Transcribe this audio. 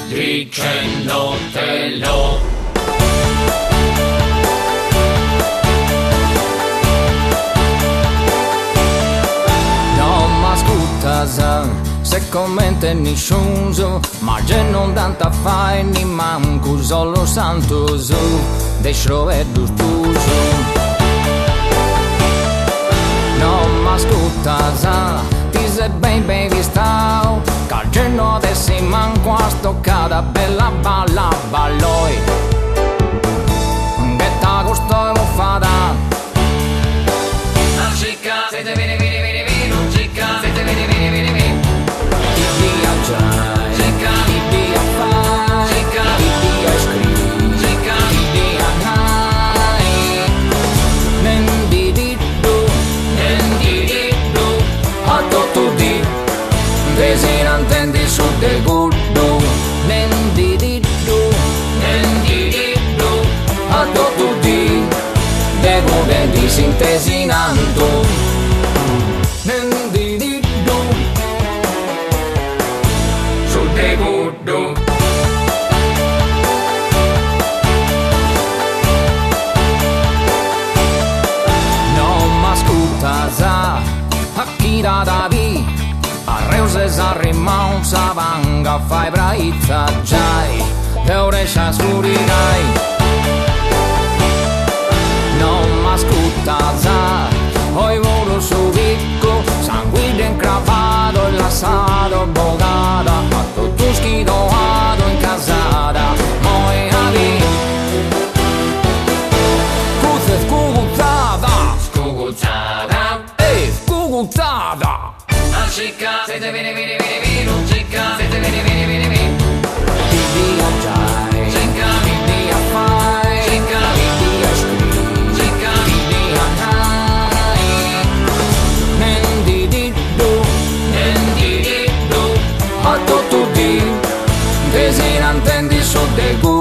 dicendotelo. Non m'ascoltas se commenta nessuno, ma già non tanta fai ni manco solo santo su deixo e dustuso. Non m'ascoltas, ti sei ben vistao, che già non adesso manco a stoccata bella balla balloi, che ta costo e fata. La cicca, se te vieni, non cicca, se te vieni. Ti viaggiai, ti via fai, ti via scrivi, ti via nai. Nendi di du, a tutto di, se non intendi su de gudu. Nendi di du, a tutto di, de gude di sintesi nanto. Nendi di du, Su de gudu. non m'ascoltas, a chi da vi, a reuses a rimau savanga fai braizza giai, e orecchia scurirai. Non m'ascoltas, oi volo su vicco, sanguigno incravato e lasciato bogata, a tutto schidoato in casata, moi a vi. Cuzze scuguzzata, Scuguzzata. scuguzzata. La cicca, se te vieni, non cicca, se te vieni. Ti viaggiai, Cicca, ti via fai, Cicca. ti via scrivi, cicca, ti via nai. Nendi di du, a tutto di, se non intendi su de gudu.